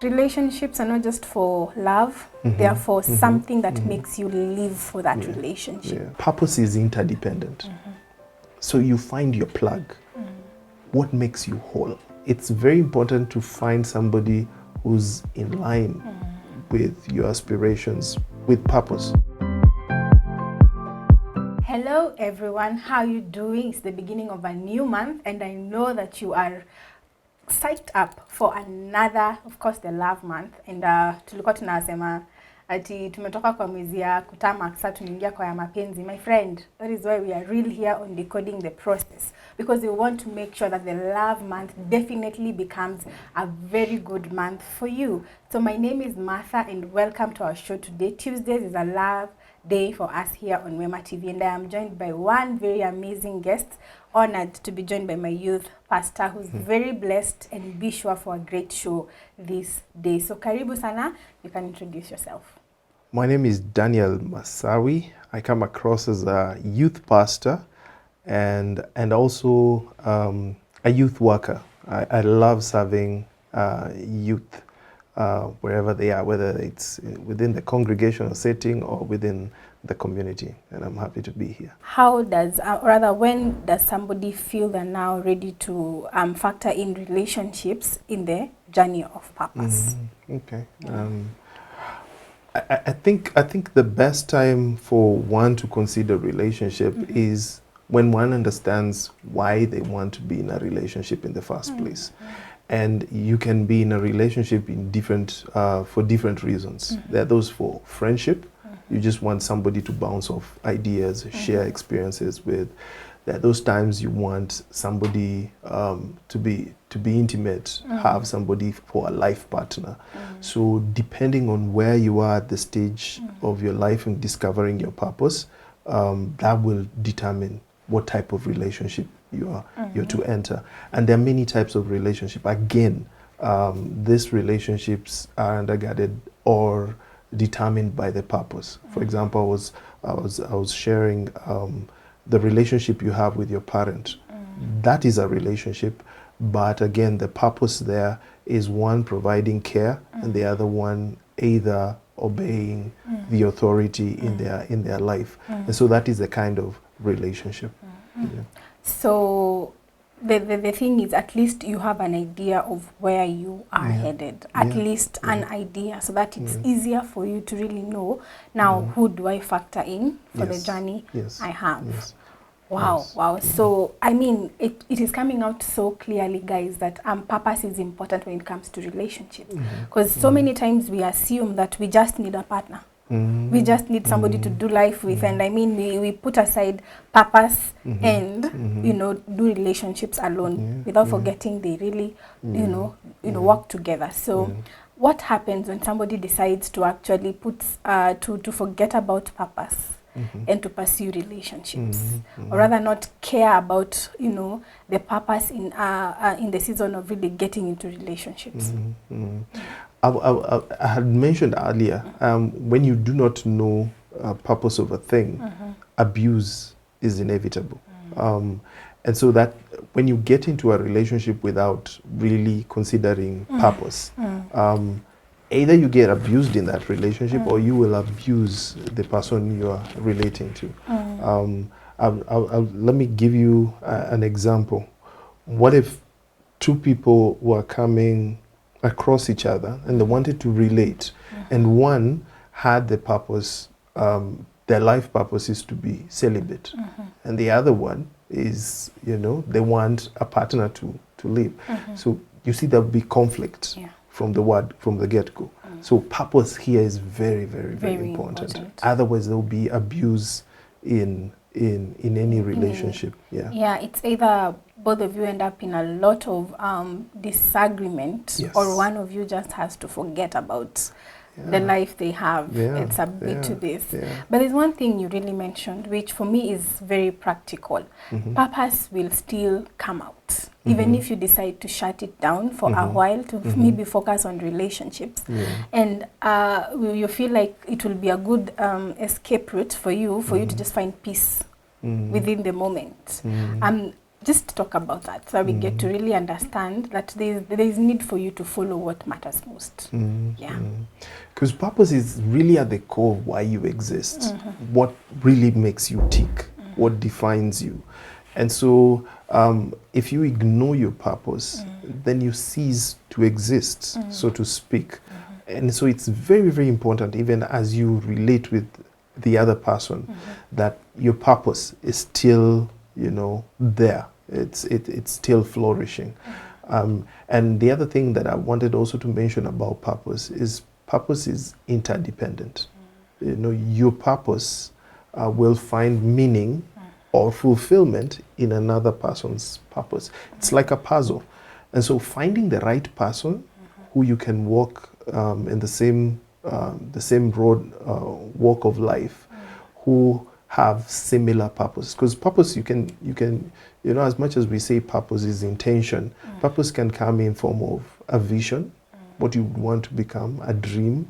Relationships are not just for love, they are for something that makes you live for that relationship. Yeah. Purpose is interdependent. So you find your plug. What makes you whole? It's very important to find somebody who's in line with your aspirations, with purpose. Hello everyone, how are you doing? It's the beginning of a new month and I know that you are psyched up for another, of course, the love month. And tulikuwa tunasema ati tumetoka kwa mwezi ya kutama sasa tunaingia kwa ya mapenzi. My friend, that is why we are really here on decoding the process, because we want to make sure that the love month definitely becomes a very good month for you. So my name is Martha and welcome to our show today. Tuesdays is a love day for us here on Wema TV, and I am joined by one very amazing guest. Honored to be joined by my youth pastor who's very blessed, and be sure for a great show this day. So karibu sana, you can introduce yourself. My name is Daniel Masawi. I come across as a youth pastor and also a youth worker. I love serving youth wherever they are, whether it's within the congregational setting or within the community, and I'm happy to be here. How does, rather, when does somebody feel they're now ready to factor in relationships in the journey of purpose? Okay. I think the best time for one to consider relationship is when one understands why they want to be in a relationship in the first place. And you can be in a relationship in different for different reasons. There are those for friendship. You just want somebody to bounce off ideas, share experiences with. There are those times you want somebody to be intimate, have somebody for a life partner. So depending on where you are at the stage of your life and discovering your purpose, that will determine what type of relationship you're to enter. And there are many types of relationship. Again, these relationships are undergirded or determined by the purpose. For example, I was sharing the relationship you have with your parent. That is a relationship, but again, the purpose there is one providing care, and the other one either obeying the authority in their life. And so that is the kind of relationship. Yeah. So the thing is, at least you have an idea of where you are headed, at least an idea, so that it's easier for you to really know now who do I factor in for the journey I have. Wow, wow. So, I mean, it is coming out so clearly, guys, that purpose is important when it comes to relationships. Because so many times we assume that we just need a partner. We just need somebody to do life with. And I mean, we put aside purpose and, you know, do relationships alone without forgetting they really, you know, work together. So what happens when somebody decides to actually put, to forget about purpose and to pursue relationships, or rather not care about, you know, the purpose in the season of really getting into relationships? I had mentioned earlier, when you do not know purpose of a thing, abuse is inevitable. And so that when you get into a relationship without really considering purpose, either you get abused in that relationship or you will abuse the person you are relating to. Let me give you an example. What if two people were coming across each other and they wanted to relate, and one had the purpose, their life purpose is to be celibate, and the other one is, you know, they want a partner to live. So you see there will be conflict from the get-go. So purpose here is very, very, very important. Otherwise there will be abuse in any relationship. Yeah, it's either both of you end up in a lot of disagreement, or one of you just has to forget about the life they have and submit to this. But there's one thing you really mentioned, which for me is very practical. Purpose will still come out, even if you decide to shut it down for a while to maybe focus on relationships. And you feel like it will be a good escape route for you to just find peace within the moment. just talk about that so we get to really understand that there is need for you to follow what matters most. Yeah. Because purpose is really at the core of why you exist. What really makes you tick, what defines you. And so if you ignore your purpose, then you cease to exist, so to speak. And so it's very, very important, even as you relate with the other person, that your purpose is still, you know, there. It's still flourishing. And the other thing that I wanted also to mention about purpose is interdependent. You know, your purpose will find meaning or fulfillment in another person's purpose. It's like a puzzle. And so finding the right person who you can walk in the same road, walk of life, who have similar purpose. Because purpose, you can, you know, as much as we say purpose is intention, purpose can come in form of a vision, what you want to become, a dream,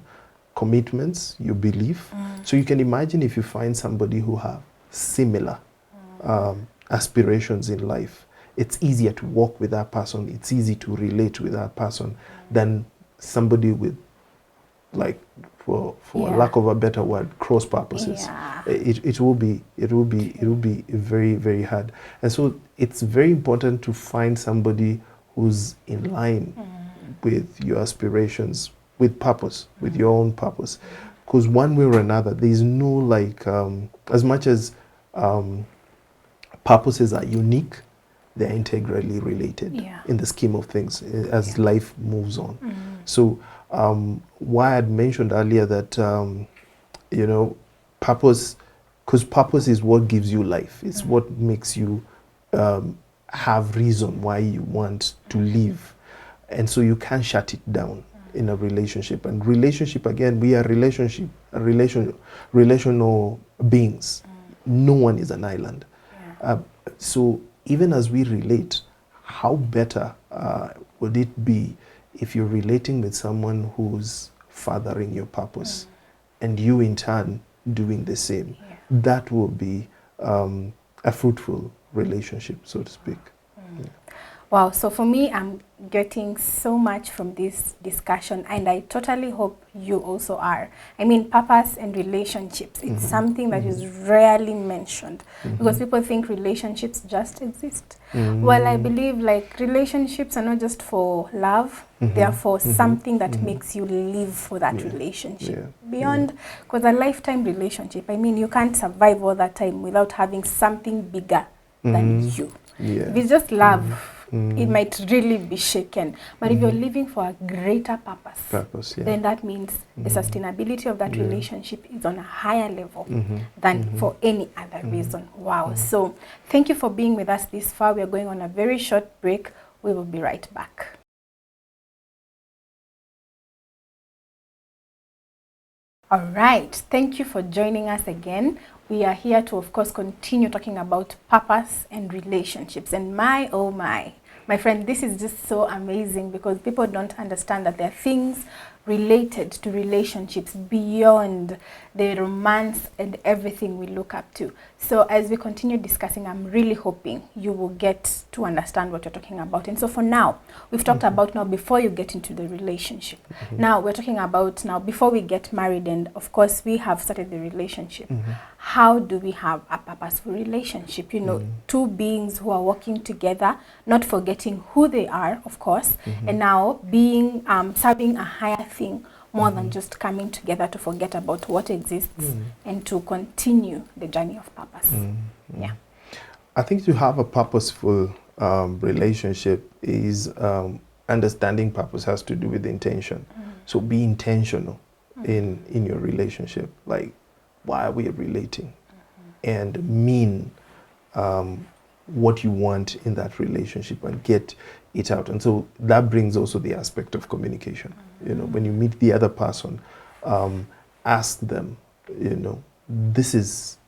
commitments, your belief. So you can imagine if you find somebody who have similar aspirations in life, it's easier to walk with that person, it's easy to relate with that person than somebody with, like, for lack of a better word, cross purposes. It will be very, very hard. And so it's very important to find somebody who's in line with your aspirations, with purpose, with your own purpose. Because one way or another, there's no, like, as much as purposes are unique, they're integrally related in the scheme of things as life moves on. So why I'd mentioned earlier that, you know, purpose, because purpose is what gives you life. It's what makes you have reason why you want to live. And so you can't shut it down in a relationship. And relationship, again, we are relational beings. No one is an island. So even as we relate, how better would it be if you're relating with someone who's furthering your purpose and you in turn doing the same? That will be a fruitful relationship, so to speak. Wow, so for me, I'm getting so much from this discussion, and I totally hope you also are. I mean, purpose and relationships, it's something that is rarely mentioned because people think relationships just exist. Well, I believe, like, relationships are not just for love, they are for something that makes you live for that relationship. Beyond, because a lifetime relationship, I mean, you can't survive all that time without having something bigger than you. If it's just love, it might really be shaken. But if you're living for a greater purpose, then that means the sustainability of that relationship is on a higher level than for any other reason. Wow. So thank you for being with us this far. We are going on a very short break. We will be right back. All right. Thank you for joining us again. We are here to, of course, continue talking about purpose and relationships. And my, oh my friend, this is just so amazing because people don't understand that there are things related to relationships beyond the romance and everything we look up to. So as we continue discussing, I'm really hoping you will get to understand what you're talking about. And so for now, we've talked about now before you get into the relationship. Now we're talking about now before we get married, and of course we have started the relationship. How do we have a purposeful relationship? You know, two beings who are working together, not forgetting who they are, of course, and now being serving a higher thing more than just coming together to forget about what exists and to continue the journey of purpose. Yeah, I think to have a purposeful relationship is understanding purpose has to do with intention. So be intentional in your relationship. Like, why are we relating? And mean what you want in that relationship and get it out. And so that brings also the aspect of communication. You know, when you meet the other person, ask them, you know, these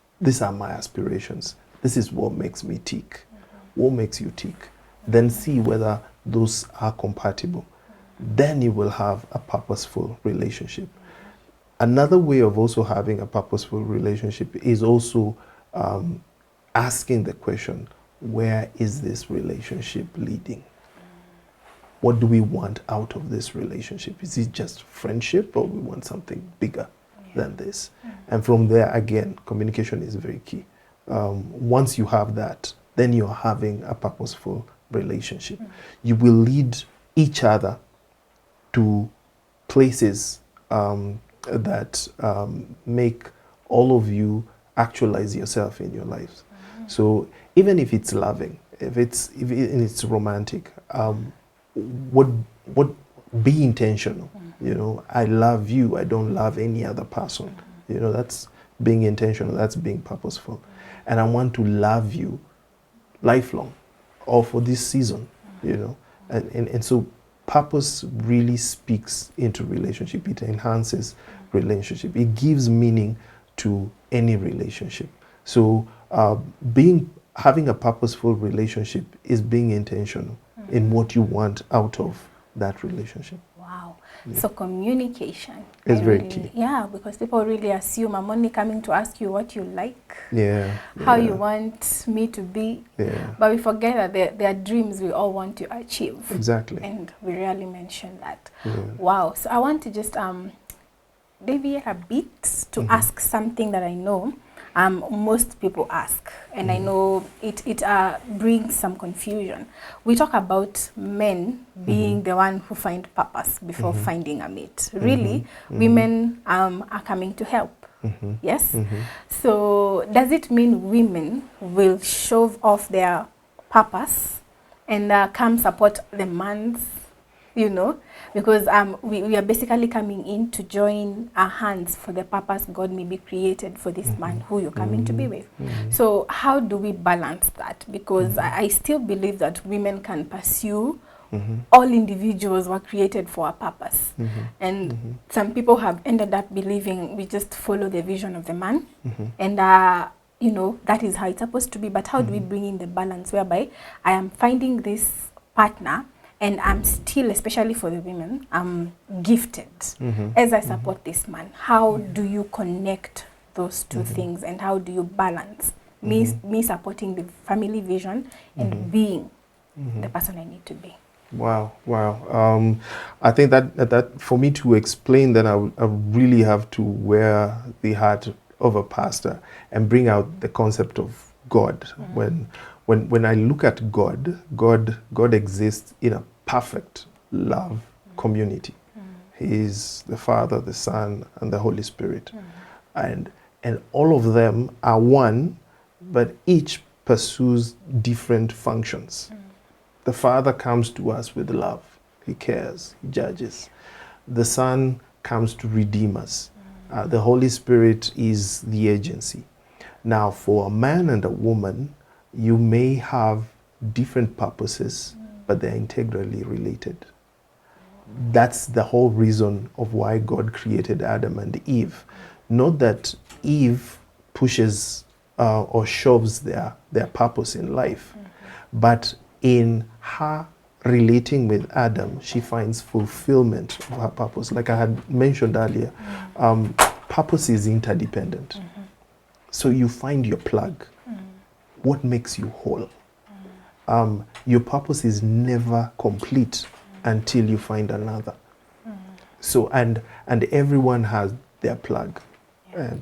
are my aspirations. This is what makes me tick. What makes you tick? Then see whether those are compatible. Then you will have a purposeful relationship. Another way of also having a purposeful relationship is also asking the question, where is this relationship leading? What do we want out of this relationship? Is it just friendship, or we want something bigger than this? And from there, again, communication is very key. Once you have that, then you're having a purposeful relationship. You will lead each other to places that make all of you actualize yourself in your lives. So even if it's loving, if it's romantic, what be intentional. You know, I love you, I don't love any other person. You know, that's being intentional, that's being purposeful. And I want to love you lifelong, or for this season, you know. And so purpose really speaks into relationship. It enhances relationship. It gives meaning to any relationship. So having a purposeful relationship is being intentional in what you want out of that relationship. Wow. Yeah. So communication is very key. Yeah, because people really assume I'm only coming to ask you what you like, how you want me to be. Yeah. But we forget that there are dreams we all want to achieve. Exactly. And we rarely mention that. Yeah. Wow. So I want to just deviate a bit to ask something that I know most people ask, and I know it brings some confusion. We talk about men being the one who find purpose before finding a mate. Really, women are coming to help. Yes? So does it mean women will shove off their purpose and come support the man's, you know, because we are basically coming in to join our hands for the purpose God may be created for this man who you're coming to be with. So how do we balance that? Because I still believe that women can pursue all individuals were created for a purpose. And some people have ended up believing we just follow the vision of the man and you know, that is how it's supposed to be. But how do we bring in the balance whereby I am finding this partner and I'm still, especially for the women, I'm gifted as I support this man? How do you connect those two things, and how do you balance me supporting the family vision and being the person I need to be? Wow. I think that for me to explain that, I really have to wear the hat of a pastor and bring out the concept of God. When I look at God exists in a perfect love community. He is the Father, the Son, and the Holy Spirit. And all of them are one, but each pursues different functions. The Father comes to us with love. He cares, he judges. The Son comes to redeem us. The Holy Spirit is the agency. Now, for a man and a woman, you may have different purposes, but they're integrally related. That's the whole reason of why God created Adam and Eve. Not that Eve pushes or shoves their purpose in life, but in her relating with Adam, she finds fulfillment of her purpose. Like I had mentioned earlier, purpose is interdependent. So you find your plug. What makes you whole? Your purpose is never complete until you find another. So and everyone has their plug.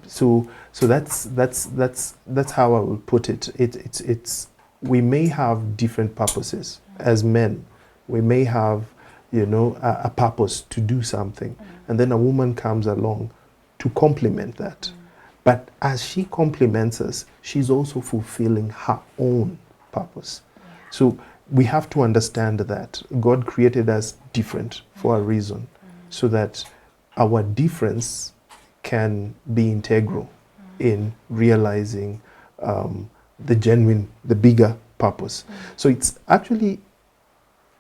So that's how I would put it. It's we may have different purposes as men. We may have, you know, a purpose to do something, and then a woman comes along to complement that. But as she complements us, she's also fulfilling her own purpose. So we have to understand that God created us different for a reason, so that our difference can be integral in realizing the bigger purpose. So it's actually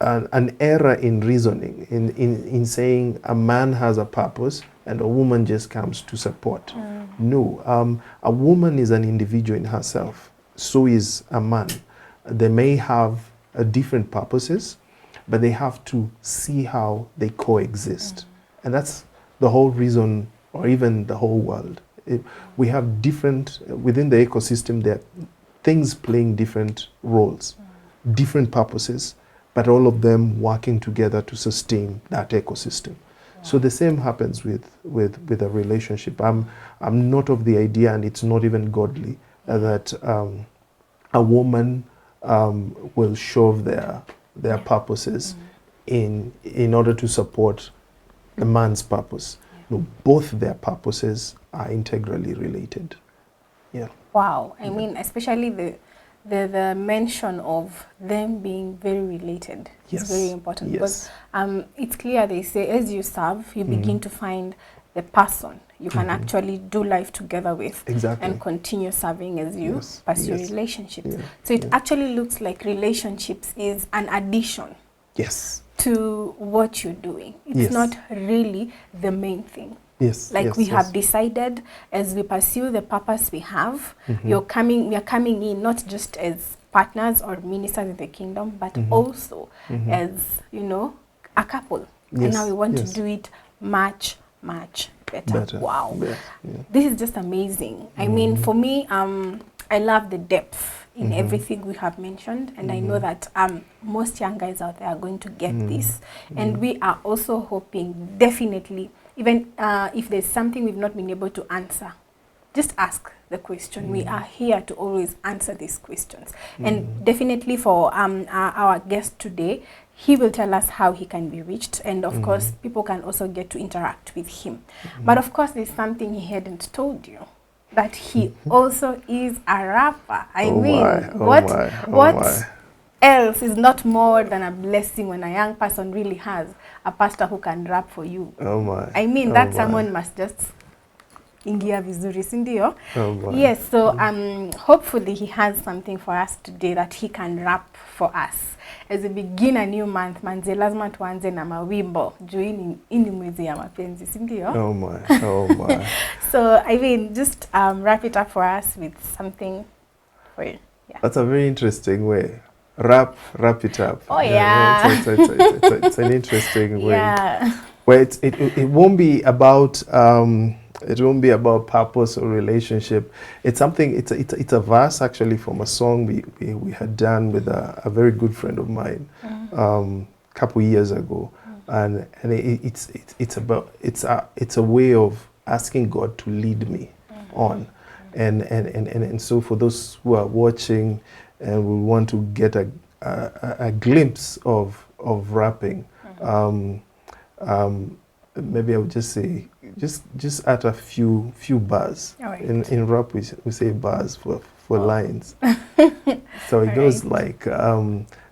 an error in reasoning, in saying a man has a purpose and a woman just comes to support. No, a woman is an individual in herself. So is a man. They may have different purposes, but they have to see how they coexist. And that's the whole reason, or even the whole world. We have different, within the ecosystem, there are things playing different roles, different purposes, but all of them working together to sustain that ecosystem. So the same happens with a relationship. I'm not of the idea, and it's not even godly, that a woman will shove their purposes in order to support the man's purpose. No, both their purposes are integrally related. Yeah. Wow. I mean, especially the mention of them being very related is very important, because it's clear, they say, as you serve, you begin to find the person you can actually do life together with, and continue serving as you pursue relationships. So it actually looks like relationships is an addition to what you're doing. It's not really the main thing. We have decided, as we pursue the purpose we have, we are coming in not just as partners or ministers in the kingdom, but also as, you know, a couple. And now we want to do it much better. Wow. This is just amazing. I mean, for me, I love the depth in everything we have mentioned, and I know that most young guys out there are going to get this. And we are also hoping, definitely, even if there's something we've not been able to answer, just ask the question. We are here to always answer these questions. And definitely for our guest today, he will tell us how he can be reached. And of course, people can also get to interact with him. But of course, there's something he hadn't told you, that he also is a rapper. I mean, what else is not more than a blessing when a young person really has a pastor who can rap for you? I mean, that someone must just ingia vizuri, sindio? Yes, so hopefully he has something for us today that he can rap for us. As we begin a new month, manze lazima tuanze na mawimbo. Juu ini mwezi ya mapenzi, sindio? So, I mean, just wrap it up for us with something for you. That's a very interesting way. Wrap it up. It's an interesting way. Where it won't be about purpose or relationship. It's something. It's a verse actually from a song we had done with a very good friend of mine couple years ago, and it's a way of asking God to lead me on, and so for those who are watching and we want to get a glimpse of rapping, maybe I would just say, just add a few bars. In rap we say bars for lines. So it goes like,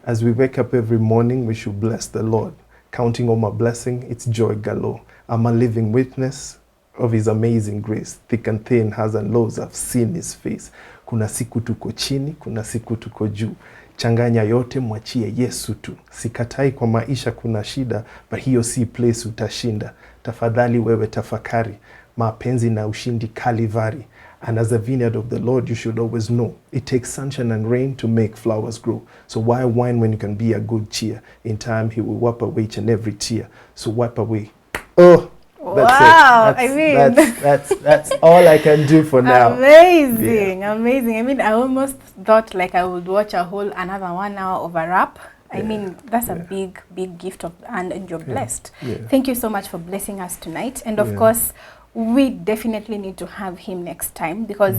as we wake up every morning, we should bless the Lord, counting on my blessing, it's joy galore. I'm a living witness of his amazing grace. Thick and thin, highs and lows, I've seen his face. Kuna siku tuko chini, kuna siku tuko juu. Changanya yote, mwachie Yesu tu. Sikatai kwa maisha kuna shida, but hiyo si place utashinda. Tafadhali wewe tafakari, mapenzi na ushindi Kalivari. And as a vineyard of the Lord, you should always know, it takes sunshine and rain to make flowers grow. So why whine when you can be a good cheer? In time, he will wipe away each and every tear. So wipe away. Oh! That's it. That's all I can do for now. Amazing. I mean, I almost thought like I would watch another 1 hour of a rap. I mean, that's a big gift and you're blessed. Thank you so much for blessing us tonight. And of course, we definitely need to have him next time, because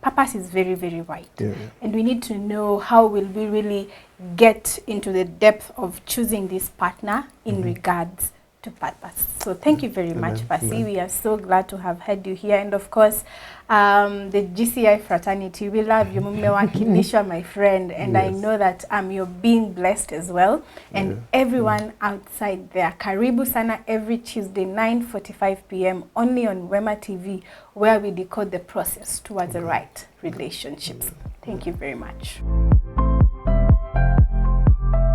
purpose is very, very wide. And we need to know how will we really get into the depth of choosing this partner in regards to purpose. So thank you very much, Pasi. We are so glad to have had you here. And of course, the GCI fraternity, we love you. Mumewakilisha, my friend. And I know that you're being blessed as well. And everyone outside there, karibu sana every Tuesday, 9:45 p.m. only on Wema TV, where we decode the process towards the right relationships. Thank you very much.